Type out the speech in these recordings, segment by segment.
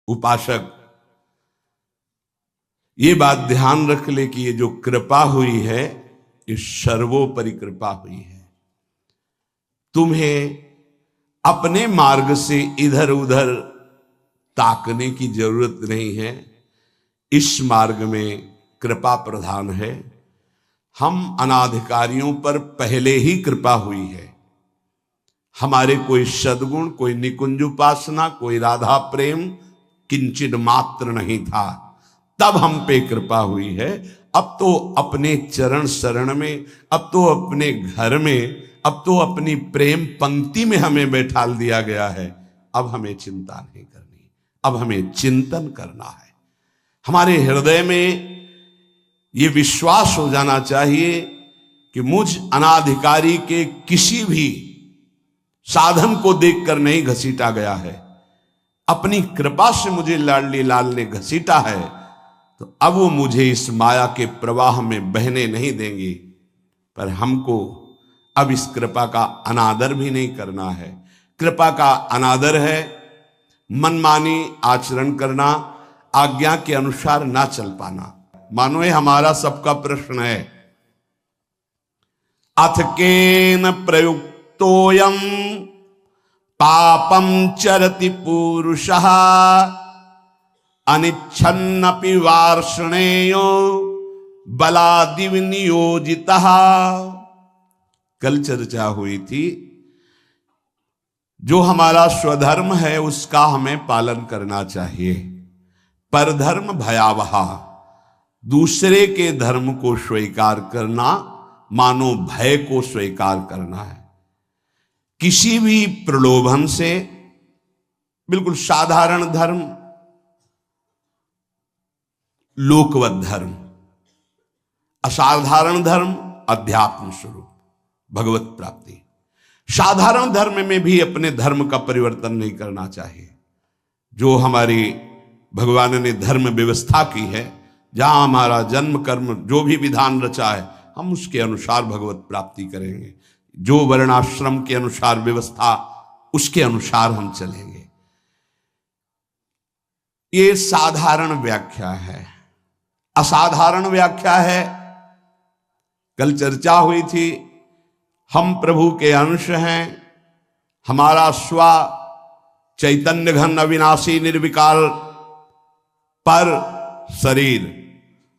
उपासक ये बात ध्यान रख ले कि ये जो कृपा हुई है ये सर्वोपरि कृपा हुई है। तुम्हें अपने मार्ग से इधर उधर ताकने की जरूरत नहीं है। इस मार्ग में कृपा प्रधान है। हम अनाधिकारियों पर पहले ही कृपा हुई है। हमारे कोई सद्गुण, कोई निकुंज उपासना, कोई राधा प्रेम किंचित मात्र नहीं था, तब हम पे कृपा हुई है। अब तो अपने चरण शरण में, अब तो अपने घर में, अब तो अपनी प्रेम पंक्ति में हमें बैठाल दिया गया है। अब हमें चिंता नहीं करनी, अब हमें चिंतन करना है। हमारे हृदय में ये विश्वास हो जाना चाहिए कि मुझ अनाधिकारी के किसी भी साधन को देखकर नहीं घसीटा गया है। अपनी कृपा से मुझे लाडली लाल ने घसीटा है, तो अब वो मुझे इस माया के प्रवाह में बहने नहीं देंगे। पर हमको अब इस कृपा का अनादर भी नहीं करना है। कृपा का अनादर है मनमानी आचरण करना, आज्ञा के अनुसार ना चल पाना। मानो ये हमारा सबका प्रश्न है। अथ केन प्रयुक्तोयम पापम चरति पुरुषः अनिच्छन्नपि वार्ष्णेयो बलादिव नियोजितः। कल चर्चा हुई थी, जो हमारा स्वधर्म है उसका हमें पालन करना चाहिए। परधर्म भयावह, दूसरे के धर्म को स्वीकार करना मानो भय को स्वीकार करना है। किसी भी प्रलोभन से, बिल्कुल साधारण धर्म, लोकवत धर्म, असाधारण धर्म, अध्यात्म स्वरूप, भगवत प्राप्ति। साधारण धर्म में भी अपने धर्म का परिवर्तन नहीं करना चाहिए। जो हमारी भगवान ने धर्म व्यवस्था की है, जहां हमारा जन्म कर्म जो भी विधान रचा है, हम उसके अनुसार भगवत प्राप्ति करेंगे। जो वर्णाश्रम के अनुसार व्यवस्था, उसके अनुसार हम चलेंगे। ये साधारण व्याख्या है। असाधारण व्याख्या है, कल चर्चा हुई थी, हम प्रभु के अंश हैं। हमारा स्व चैतन्य घन अविनाशी निर्विकार पर शरीर,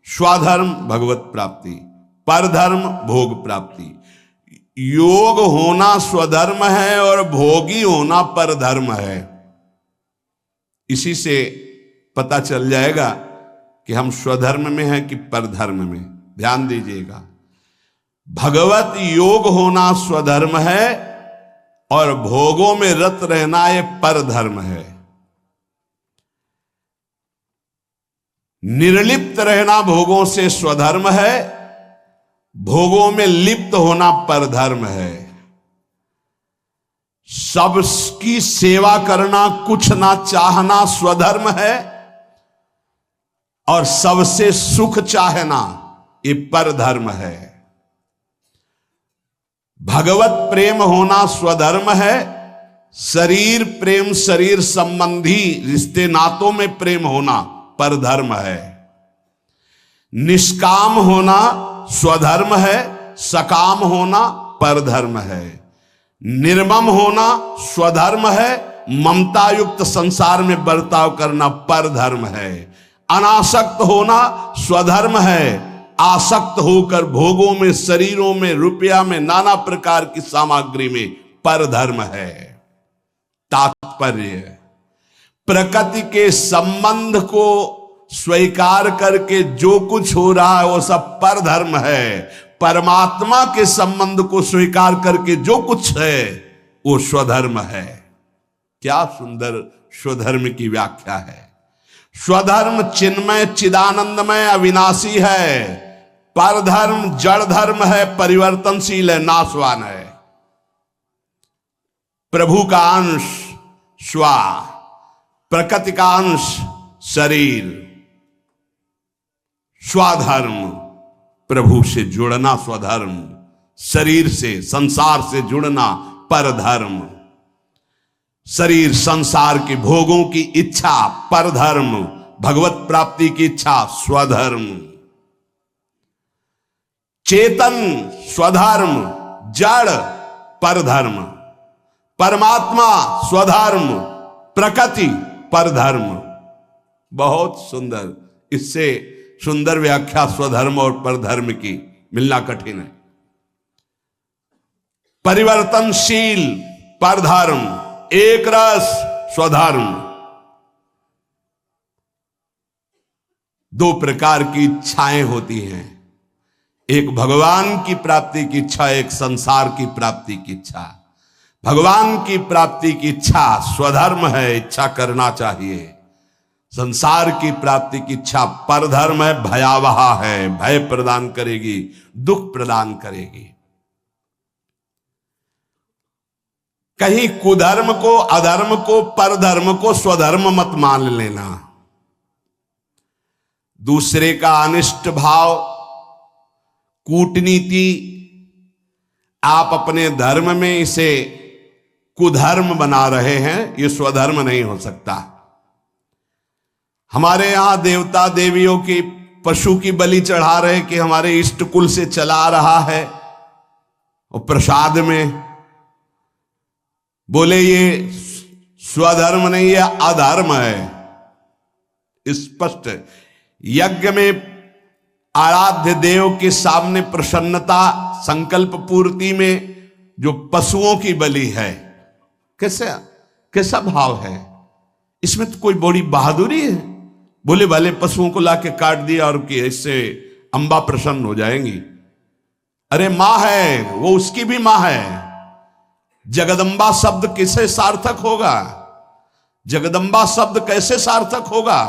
स्वधर्म भगवत प्राप्ति, परधर्म भोग प्राप्ति। योग होना स्वधर्म है और भोगी होना परधर्म है। इसी से पता चल जाएगा कि हम स्वधर्म में हैं कि परधर्म में। ध्यान दीजिएगा, भगवत योग होना स्वधर्म है और भोगों में रत रहना ये परधर्म है। निर्लिप्त रहना भोगों से स्वधर्म है, भोगों में लिप्त होना परधर्म है। सबकी सेवा करना, कुछ ना चाहना स्वधर्म है, और सबसे सुख चाहना ये परधर्म है। भगवत प्रेम होना स्वधर्म है, शरीर प्रेम, शरीर संबंधी रिश्ते नातों में प्रेम होना परधर्म है। निष्काम होना स्वधर्म है, सकाम होना परधर्म है। निर्मम होना स्वधर्म है, ममता युक्त संसार में बर्ताव करना परधर्म है। अनासक्त होना स्वधर्म है, आसक्त होकर भोगों में, शरीरों में, रुपया में, नाना प्रकार की सामग्री में परधर्म है। तात्पर्य, प्रकृति के संबंध को स्वीकार करके जो कुछ हो रहा है वो सब परधर्म है। परमात्मा के संबंध को स्वीकार करके जो कुछ है वो स्वधर्म है। क्या सुंदर स्वधर्म की व्याख्या है। स्वधर्म चिन्मय, चिदानंदमय, अविनाशी है। परधर्म जड़ धर्म है, परिवर्तनशील है, नाशवान है। प्रभु का अंश स्व, प्रकृति का अंश शरीर। स्वधर्म प्रभु से जुड़ना स्वधर्म, शरीर से, संसार से जुड़ना परधर्म। शरीर संसार के भोगों की इच्छा परधर्म, भगवत प्राप्ति की इच्छा स्वधर्म। चेतन स्वधर्म, जड़ परधर्म, परमात्मा स्वधर्म, प्रकृति परधर्म। बहुत सुंदर, इससे सुंदर व्याख्या स्वधर्म और परधर्म की मिलना कठिन है। परिवर्तनशील परधर्म, एक रस स्वधर्म। दो प्रकार की इच्छाएं होती हैं, एक भगवान की प्राप्ति की इच्छा, एक संसार की प्राप्ति की इच्छा। भगवान की प्राप्ति की इच्छा स्वधर्म है, इच्छा करना चाहिए। संसार की प्राप्ति की इच्छा परधर्म है, भयावह है, भय प्रदान करेगी, दुख प्रदान करेगी। कहीं कुधर्म को, अधर्म को, परधर्म को स्वधर्म मत मान लेना। दूसरे का अनिष्ट भाव, कूटनीति, आप अपने धर्म में इसे कुधर्म बना रहे हैं, ये स्वधर्म नहीं हो सकता। हमारे यहां देवता देवियों की, पशु की बलि चढ़ा रहे कि हमारे इष्ट कुल से चला आ रहा है, और प्रसाद में बोले ये स्वधर्म नहीं है, अधर्म है। स्पष्ट यज्ञ में आराध्य देव के सामने प्रसन्नता, संकल्प पूर्ति में जो पशुओं की बलि है, कैसा भाव है? इसमें तो कोई बड़ी बहादुरी है? बोले वाले पशुओं को लाके काट दिया और कि इससे अंबा प्रसन्न हो जाएंगी। अरे मां है, वो उसकी भी मां है। जगदम्बा शब्द किसे सार्थक होगा? जगदम्बा शब्द कैसे सार्थक होगा?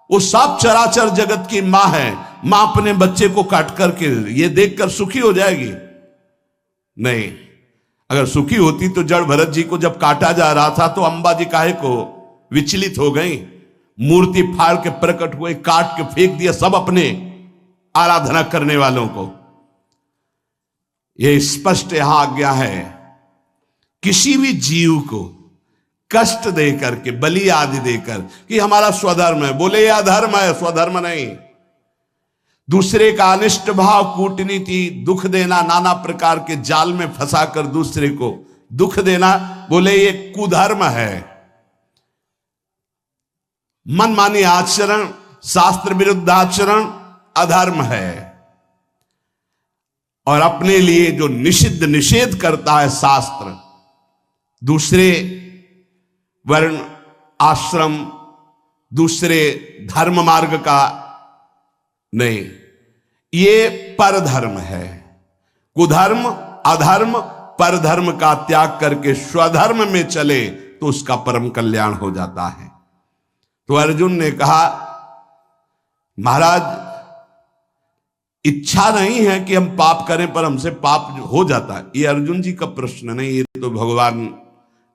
वो सब चराचर जगत की मां है। मां अपने बच्चे को काट करके ये देखकर सुखी हो जाएगी? नहीं। अगर सुखी होती तो जड़ भरत जी को जब काटा जा रहा था तो अंबा जी काहे को विचलित हो गई? मूर्ति फाड़ के प्रकट हुए, काट के फेंक दिया सब अपने आराधना करने वालों को। यह स्पष्ट यहां आज्ञा है, किसी भी जीव को कष्ट देकर के, बलि आदि देकर कि हमारा स्वधर्म है, बोले यह अधर्म है, स्वधर्म नहीं। दूसरे का अनिष्ट भाव, कूटनीति, दुख देना, नाना प्रकार के जाल में फंसाकर दूसरे को दुख देना, बोले ये कुधर्म है। मनमानी आचरण, शास्त्र विरुद्ध आचरण अधर्म है। और अपने लिए जो निषिद्ध निषेध करता है शास्त्र, दूसरे वर्ण आश्रम, दूसरे धर्म मार्ग का नहीं, ये परधर्म है। कुधर्म, अधर्म, परधर्म का त्याग करके स्वधर्म में चले तो उसका परम कल्याण हो जाता है। तो अर्जुन ने कहा, महाराज इच्छा नहीं है कि हम पाप करें, पर हमसे पाप हो जाता है। ये अर्जुन जी का प्रश्न नहीं, ये तो भगवान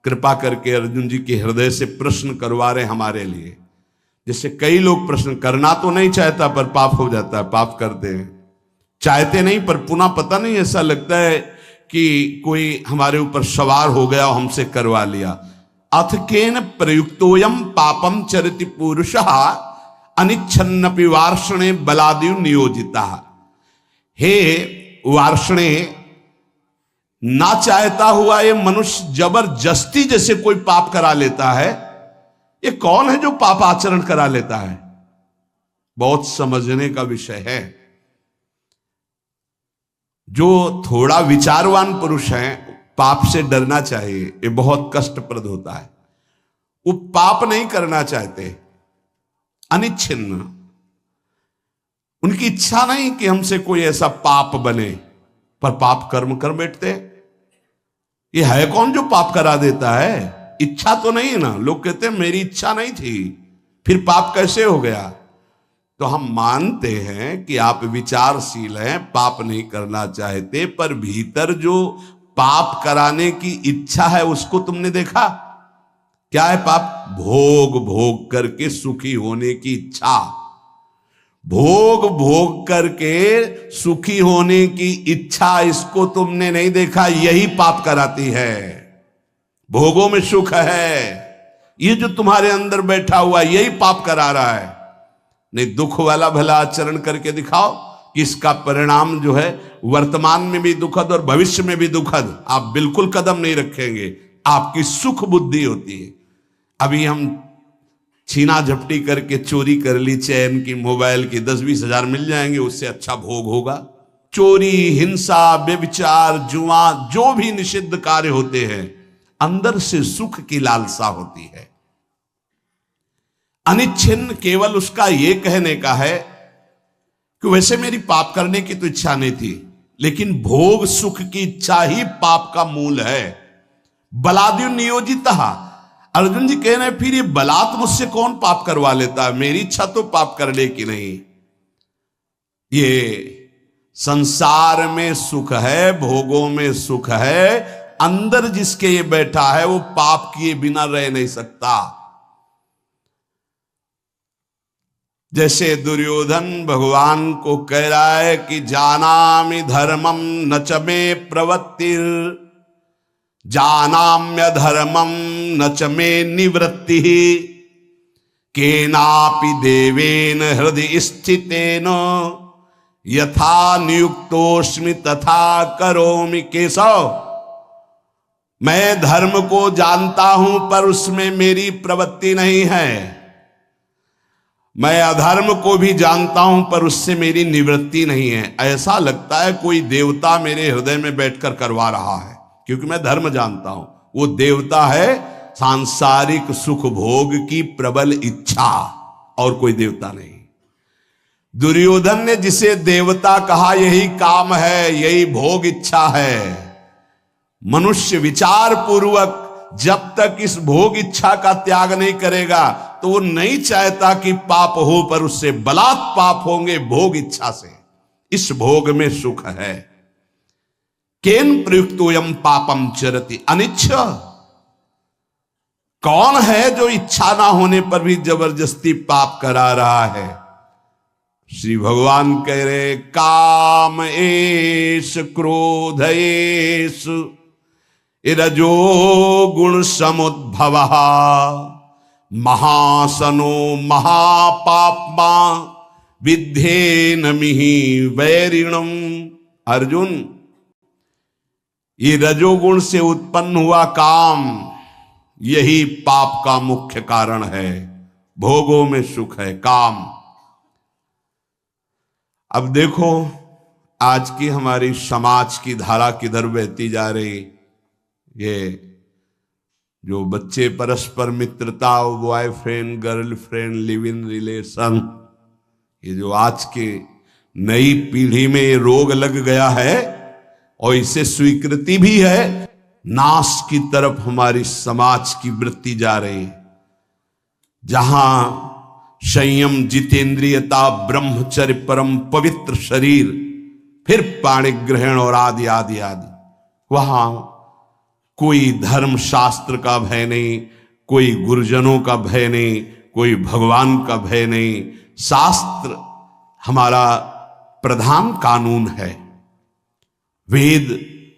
कृपा करके अर्जुन जी के हृदय से प्रश्न करवा रहे हमारे लिए। जैसे कई लोग प्रश्न करना तो नहीं चाहता पर पाप हो जाता है, पाप करते हैं। चाहते नहीं पर पुनः पता नहीं, ऐसा लगता है कि कोई हमारे ऊपर सवार हो गया और हमसे करवा लिया। अथ केन प्रयुक्तोयम पापम चरिति पुरुषः अनिच्छन्नपि वार्षणे बलादिव नियोजिता। हे वार्षणे, ना चाहता हुआ ये मनुष्य जबरदस्ती जैसे कोई पाप करा लेता है। ये कौन है जो पाप आचरण करा लेता है? बहुत समझने का विषय है। जो थोड़ा विचारवान पुरुष है, पाप से डरना चाहिए, ये बहुत कष्टप्रद होता है। वो पाप नहीं करना चाहते, अनिच्छिन्न, उनकी इच्छा नहीं कि हमसे कोई ऐसा पाप बने, पर पाप कर्म कर बैठते। ये है कौन जो पाप करा देता है? इच्छा तो नहीं है ना। लोग कहते हैं मेरी इच्छा नहीं थी, फिर पाप कैसे हो गया? तो हम मानते हैं कि आप विचारशील हैं, पाप नहीं करना चाहते, पर भीतर जो पाप कराने की इच्छा है उसको तुमने देखा? क्या है पाप? भोग भोग करके सुखी होने की इच्छा। भोग भोग करके सुखी होने की इच्छा, इसको तुमने नहीं देखा? यही पाप कराती है। भोगों में सुख है। ये जो तुम्हारे अंदर बैठा हुआ यही पाप करा रहा है। नहीं, दुख वाला भला आचरण करके दिखाओ कि इसका परिणाम जो है वर्तमान में भी दुखद और भविष्य में भी दुखद, आप बिल्कुल कदम नहीं रखेंगे। आपकी सुख बुद्धि होती है। अभी हम छीना झपटी करके चोरी कर ली, चैन की, मोबाइल की, 10-20 हजार मिल जाएंगे, उससे अच्छा भोग होगा। चोरी, हिंसा, व्यभिचार, जुआ, जो भी निषिद्ध कार्य होते हैं, अंदर से सुख की लालसा होती है। अनिच्छिन्न केवल उसका यह कहने का है कि वैसे मेरी पाप करने की तो इच्छा नहीं थी, लेकिन भोग सुख की इच्छा ही पाप का मूल है। बलाद्यु नियोजित। अर्जुन जी कह रहे हैं फिर ये बलात् मुझसे कौन पाप करवा लेता है? मेरी इच्छा तो पाप करने की नहीं। ये संसार में सुख है, भोगों में सुख है, अंदर जिसके ये बैठा है वो पाप किए बिना रह नहीं सकता। जैसे दुर्योधन भगवान को कह रहा है कि जानामि धर्मम न च मे प्रवृत्तिर, जानाम्य धर्मम न च मे निवृत्ति, केनापि देवेन हृदय स्थितेन यथा नियुक्तोस्मि तथा करोमि। केशव, मैं धर्म को जानता हूं पर उसमें मेरी प्रवृत्ति नहीं है। मैं अधर्म को भी जानता हूं पर उससे मेरी निवृत्ति नहीं है। ऐसा लगता है कोई देवता मेरे हृदय में बैठकर करवा रहा है, क्योंकि मैं धर्म जानता हूं। वो देवता है सांसारिक सुख भोग की प्रबल इच्छा, और कोई देवता नहीं। दुर्योधन ने जिसे देवता कहा यही काम है, यही भोग इच्छा है। मनुष्य विचार पूर्वक जब तक इस भोग इच्छा का त्याग नहीं करेगा तो वो नहीं चाहता कि पाप हो, पर उससे बलात् पाप होंगे भोग इच्छा से। इस भोग में सुख है। केन प्रयुक्तोयम पापम चरति अनिच्छ। कौन है जो इच्छा ना होने पर भी जबरदस्ती पाप करा रहा है? श्री भगवान कह रहे काम एष क्रोध एष रजो गुण समुद्भव महासनो महापाप्मा विद्धेन मिहि वैरिणम। अर्जुन, ये रजोगुण से उत्पन्न हुआ काम, यही पाप का मुख्य कारण है। भोगों में सुख है, काम। अब देखो आज की हमारी समाज की धारा किधर बहती जा रही। ये जो बच्चे परस्पर मित्रता, boyfriend girlfriend, live in relation, ये जो आज के नई पीढ़ी में ये रोग लग गया है और इसे स्वीकृति भी है, नाश की तरफ हमारी समाज की वृत्ति जा रही है। जहां संयम, जितेंद्रियता, ब्रह्मचर्य, परम पवित्र शरीर, फिर पाणि ग्रहण और आदि आदि आदि, वहां कोई धर्म शास्त्र का भय नहीं, कोई गुरुजनों का भय नहीं, कोई भगवान का भय नहीं। शास्त्र हमारा प्रधान कानून है। वेद,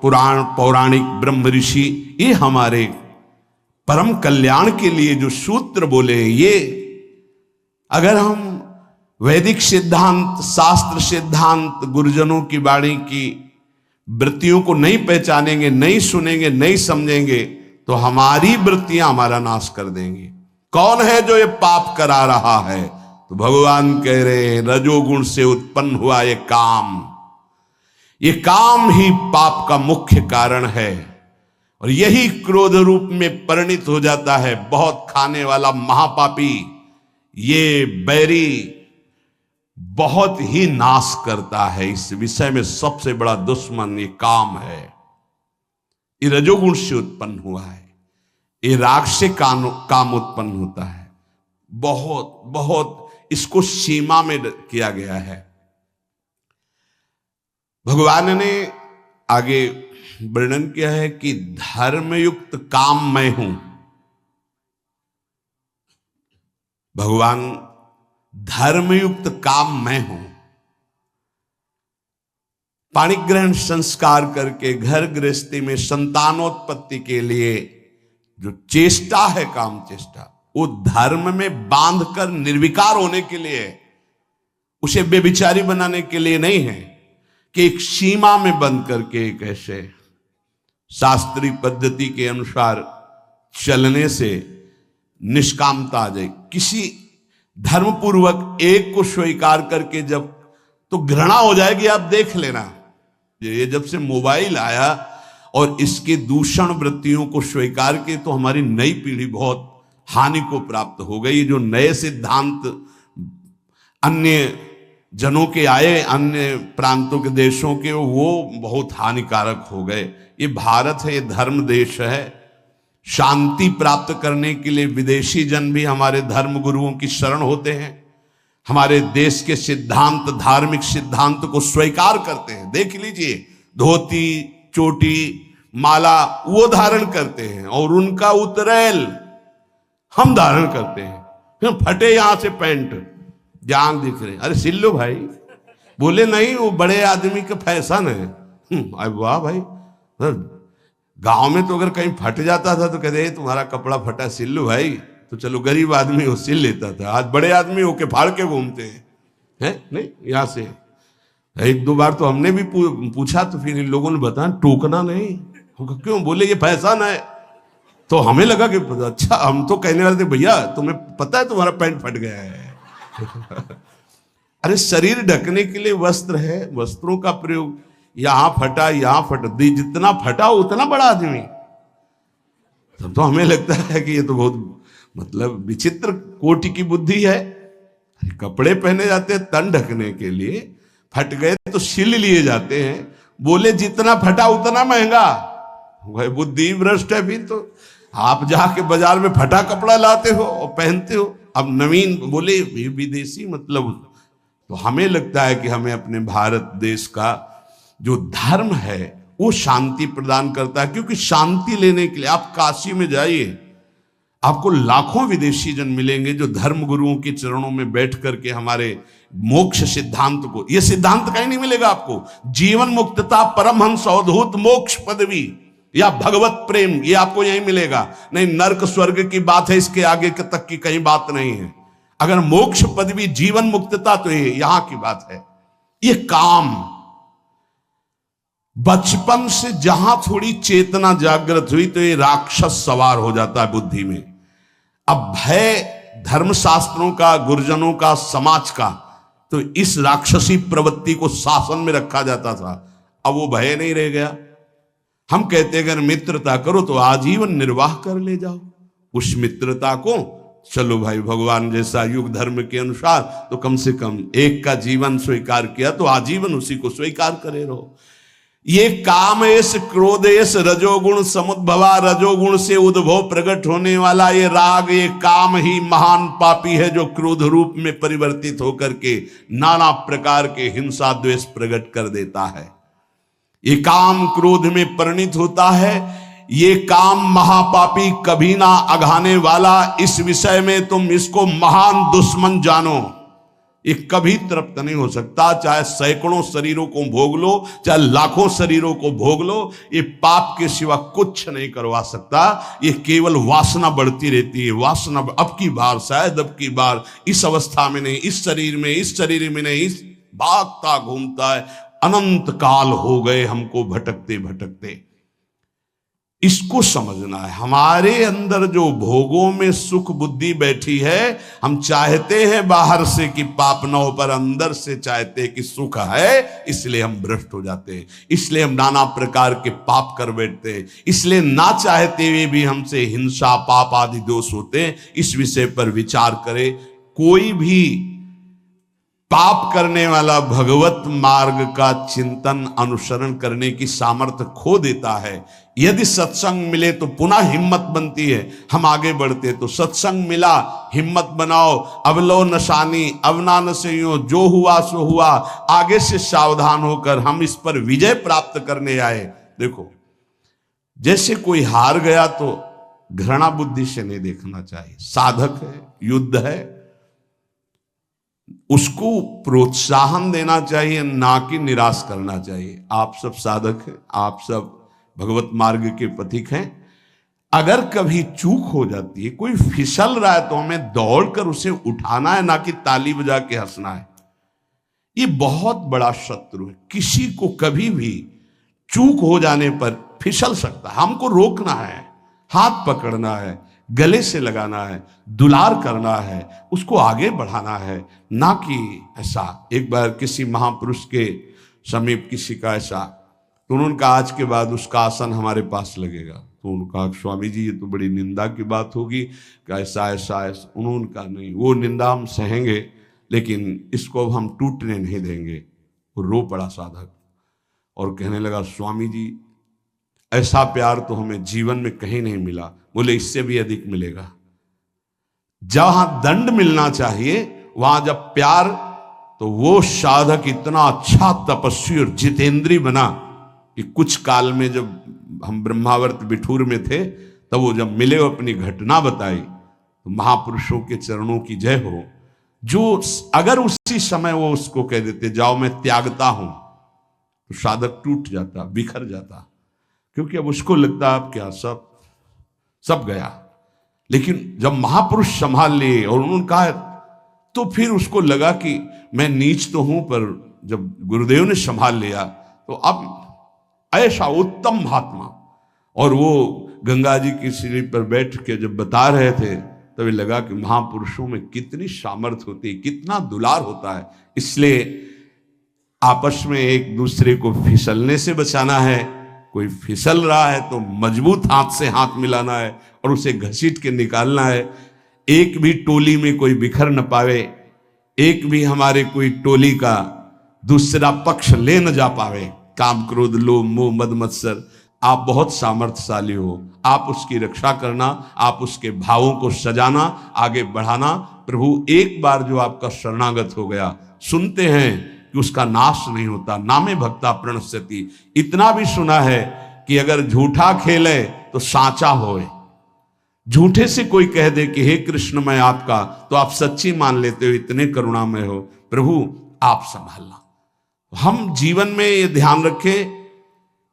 पुराण, पौराणिक, ब्रह्म ऋषि, ये हमारे परम कल्याण के लिए जो सूत्र बोले हैं, ये अगर हम वैदिक सिद्धांत, शास्त्र सिद्धांत, गुरुजनों की वाणी की वृत्तियों को नहीं पहचानेंगे, नहीं सुनेंगे, नहीं समझेंगे, तो हमारी वृत्तियां हमारा नाश कर देंगी। कौन है जो ये पाप करा रहा है? तो भगवान कह रहे हैं रजोगुण से उत्पन्न हुआ ये काम, ये काम ही पाप का मुख्य कारण है। और यही क्रोध रूप में परिणित हो जाता है। बहुत खाने वाला महापापी, ये बैरी बहुत ही नाश करता है। इस विषय में सबसे बड़ा दुश्मन ये काम है। ये रजोगुण से उत्पन्न हुआ है। ये राग से काम उत्पन्न होता है। बहुत बहुत इसको सीमा में किया गया है। भगवान ने आगे वर्णन किया है कि धर्मयुक्त काम मैं हूं। भगवान धर्मयुक्त काम मैं हूं। पाणिग्रहण संस्कार करके घर गृहस्थी में संतानोत्पत्ति के लिए जो चेष्टा है काम चेष्टा, वो धर्म में बांधकर निर्विकार होने के लिए है, उसे बेविचारी बनाने के लिए नहीं है कि एक सीमा में बंद करके एक ऐसे शास्त्रीय पद्धति के अनुसार चलने से निष्कामता आ जाए। किसी धर्मपूर्वक एक को स्वीकार करके जब तो घृणा हो जाएगी। आप देख लेना, ये जब से मोबाइल आया और इसके दूषण वृत्तियों को स्वीकार किए तो हमारी नई पीढ़ी बहुत हानि को प्राप्त हो गई। जो नए सिद्धांत अन्य जनों के आए, अन्य प्रांतों के देशों के, वो बहुत हानिकारक हो गए। ये भारत है, ये धर्म देश है। शांति प्राप्त करने के लिए विदेशी जन भी हमारे धर्म गुरुओं की शरण होते हैं, हमारे देश के सिद्धांत, धार्मिक सिद्धांत को स्वीकार करते हैं। देख लीजिए, धोती, चोटी, माला वो धारण करते हैं और उनका उतरेल हम धारण करते हैं। फिर फटे यहां से पैंट, जांग दिख रहे, अरे सिल लो भाई। बोले नहीं, वो बड़े आदमी का फैशन है। अरे वाह भाई, गांव में तो अगर कहीं फट जाता था तो कहते तुम्हारा कपड़ा फटा, सिल लो भाई। तो चलो गरीब आदमी वो सिल लेता था, आज बड़े आदमी होके फाड़ के घूमते हैं। नहीं, यहां से एक दो बार तो हमने भी पूछा तो फिर इन लोगों ने बताया टोकना नहीं। क्यों? बोले ये फैशन है। तो हमें लगा कि अच्छा, हम तो कहने वाले थे भैया तुम्हें पता है तुम्हारा पैंट फट गया है। अरे शरीर ढकने के लिए वस्त्र है, वस्त्रों का प्रयोग। यहां फटा, यहां फट, जितना फटा उतना बड़ा आदमी। तब तो हमें लगता है कि ये तो बहुत मतलब विचित्र कोटि की बुद्धि है। कपड़े पहने जाते हैं तन ढकने के लिए, फट गए तो सिल लिए जाते हैं। बोले जितना फटा उतना महंगा। वह बुद्धि भ्रष्ट है। फिर तो आप जाके बाजार में फटा कपड़ा लाते हो और पहनते हो। अब नवीन बोले विदेशी, मतलब तो हमें लगता है कि हमें अपने भारत देश का जो धर्म है वो शांति प्रदान करता है। क्योंकि शांति लेने के लिए आप काशी में जाइए, आपको लाखों विदेशी जन मिलेंगे जो धर्म गुरुओं के चरणों में बैठ करके हमारे मोक्ष सिद्धांत को, यह सिद्धांत कहीं नहीं मिलेगा आपको। जीवन मुक्तता, परमहंस अवधूत मोक्ष पदवी या भगवत प्रेम, ये आपको यहीं मिलेगा। नहीं, नर्क स्वर्ग की बात है, इसके आगे तक की कहीं बात नहीं है। अगर मोक्ष पदवी, जीवन मुक्तता, तो ये यहां की बात है। ये काम बचपन से जहां थोड़ी चेतना जागृत हुई तो ये राक्षस सवार हो जाता है बुद्धि में। अब भय धर्मशास्त्रों का, गुरुजनों का, समाज का, तो इस राक्षसी प्रवृत्ति को शासन में रखा जाता था। अब वो भय नहीं रह गया। हम कहते अगर मित्रता करो तो आजीवन निर्वाह कर ले जाओ। उस मित्रता को चलो भाई, भगवान जैसा युग धर्म के अनुसार तो कम से कम एक का जीवन स्वीकार किया तो आजीवन उसी को स्वीकार करे रहो। ये कामेश, क्रोधेश, रजोगुण समुद्भवा, रजोगुण से उद्भव प्रकट होने वाला ये राग, ये काम ही महान पापी है जो क्रोध रूप में परिवर्तित होकर के नाना प्रकार के हिंसा द्वेष प्रकट कर देता है। ये काम क्रोध में परिणित होता है। ये काम महापापी, कभी ना अघाने वाला। इस विषय में तुम इसको महान दुश्मन जानो। ये कभी तृप्त नहीं हो सकता, चाहे सैकड़ों शरीरों को भोग लो, चाहे लाखों शरीरों को भोग लो, ये पाप के सिवा कुछ नहीं करवा सकता। ये केवल वासना बढ़ती रहती है। वासना अब की बार, शायद अब की बार, इस अवस्था में नहीं, इस शरीर में, इस शरीर में नहीं, इस भागता घूमता है। अनंत काल हो गए हमको भटकते भटकते। इसको समझना है। हमारे अंदर जो भोगों में सुख बुद्धि बैठी है, हम चाहते हैं बाहर से कि पाप न हो, पर अंदर से चाहते हैं कि सुख है, इसलिए हम भ्रष्ट हो जाते हैं। इसलिए हम नाना प्रकार के पाप कर बैठते हैं। इसलिए ना चाहते हुए भी हमसे हिंसा, पाप आदि दोष होते हैं। इस विषय पर विचार करें। कोई भी पाप करने वाला भगवत मार्ग का चिंतन, अनुसरण करने की सामर्थ्य खो देता है। यदि सत्संग मिले तो पुनः हिम्मत बनती है, हम आगे बढ़ते। तो सत्संग मिला, हिम्मत बनाओ। अवलो नशानी अवना नसयो, जो हुआ सो हुआ। आगे से सावधान होकर हम इस पर विजय प्राप्त करने आए। देखो, जैसे कोई हार गया तो घृणा बुद्धि से नहीं देखना चाहिए। साधक है, युद्ध है, उसको प्रोत्साहन देना चाहिए, ना कि निराश करना चाहिए। आप सब साधक हैं, आप सब भगवत मार्ग के पथिक हैं। अगर कभी चूक हो जाती है, कोई फिसल रहा है, तो हमें दौड़कर उसे उठाना है, ना कि ताली बजा के हंसना है। ये बहुत बड़ा शत्रु है। किसी को कभी भी चूक हो जाने पर फिसल सकता है, हमको रोकना है, हाथ पकड़ना है, गले से लगाना है, दुलार करना है, उसको आगे बढ़ाना है, ना कि ऐसा। एक बार किसी महापुरुष के समीप किसी का ऐसा, तो उन्होंने कहा आज के बाद उसका आसन हमारे पास लगेगा। तो उन्होंने कहा स्वामी जी ये तो बड़ी निंदा की बात होगी कि ऐसा ऐसा ऐसा। उन्होंने कहा नहीं, वो निंदा हम सहेंगे, लेकिन इसको अब हम टूटने नहीं देंगे। वो रो पड़ा साधक और कहने लगा स्वामी जी ऐसा प्यार तो हमें जीवन में कहीं नहीं मिला। बोले इससे भी अधिक मिलेगा। जहां दंड मिलना चाहिए वहां जब प्यार, तो वो साधक इतना अच्छा तपस्वी और जितेंद्री बना कि कुछ काल में जब हम ब्रह्मावर्त बिठूर में थे, तब वो जब मिले, वो अपनी घटना बताई। तो महापुरुषों के चरणों की जय हो। जो अगर उसी समय वो उसको कह देते जाओ मैं त्यागता हूं, तो साधक टूट जाता, बिखर जाता, क्योंकि अब उसको लगता अब क्या सब गया। लेकिन जब महापुरुष संभाल लिए और उन्होंने कहा, तो फिर उसको लगा कि मैं नीच तो हूं, पर जब गुरुदेव ने संभाल लिया तो अब ऐसा उत्तम महात्मा। और वो गंगा जी की सीढ़ी पर बैठ के जब बता रहे थे, तभी लगा कि महापुरुषों में कितनी सामर्थ्य होती है, कितना दुलार होता है। इसलिए आपस में एक दूसरे को फिसलने से बचाना है। कोई फिसल रहा है तो मजबूत हाथ से हाथ मिलाना है और उसे घसीट के निकालना है। एक भी टोली में कोई बिखर न पावे, एक भी हमारे कोई टोली का दूसरा पक्ष ले न जा पावे। काम क्रोध लोभ मोह मद मत्सर, आप बहुत सामर्थ्यशाली हो, आप उसकी रक्षा करना, आप उसके भावों को सजाना, आगे बढ़ाना। प्रभु एक बार जो आपका शरणागत हो गया, सुनते हैं कि उसका नाश नहीं होता, नामे भक्ता प्रणश्यति। इतना भी सुना है कि अगर झूठा खेले तो साचा होए। झूठे से कोई कह दे कि हे कृष्ण मैं आपका, तो आप सच्ची मान लेते हो, इतने करुणामय हो। प्रभु आप संभालना। हम जीवन में ये ध्यान रखें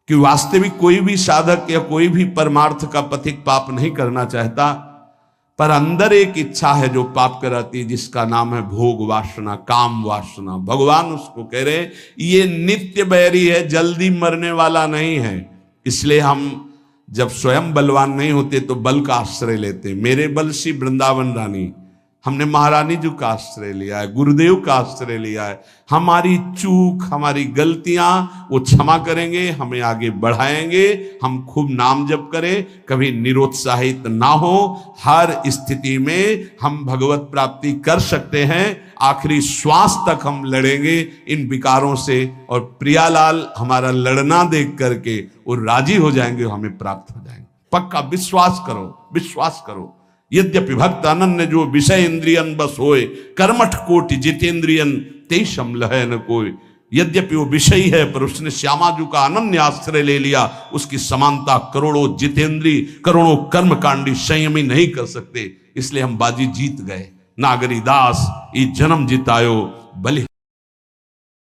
कि वास्तविक कोई भी साधक या कोई भी परमार्थ का पथिक पाप नहीं करना चाहता, पर अंदर एक इच्छा है जो पाप कराती है, जिसका नाम है भोग वासना, काम वासना। भगवान उसको कह रहे ये नित्य बैरी है, जल्दी मरने वाला नहीं है। इसलिए हम जब स्वयं बलवान नहीं होते तो बल का आश्रय लेते। मेरे बल सी वृंदावन रानी, हमने महारानी जी का आश्रय लिया है, गुरुदेव का आश्रय लिया है। हमारी चूक, हमारी गलतियां वो क्षमा करेंगे, हमें आगे बढ़ाएंगे। हम खूब नाम जप करें, कभी निरुत्साहित ना हो। हर स्थिति में हम भगवत प्राप्ति कर सकते हैं। आखिरी श्वास तक हम लड़ेंगे इन विकारों से, और प्रियालाल हमारा लड़ना देख करके वो राजी हो जाएंगे, हमें प्राप्त हो जाएंगे। पक्का विश्वास करो, विश्वास करो। यद्यपि भक्त अनन्य जो विषय इंद्रियन बस होए, कर्मठ कोटि जितेंद्रियन तेषम लहै न कोई। यद्यपि वो विषयी है, पर उसने श्यामाजू का अनन्य आश्रय ले लिया। उसकी समानता करोड़ों जितेंद्री, करोड़ों कर्मकांडी संयमी नहीं कर सकते। इसलिए हम बाजी जीत गए। नागरी दास ई जन्म जितायो बलि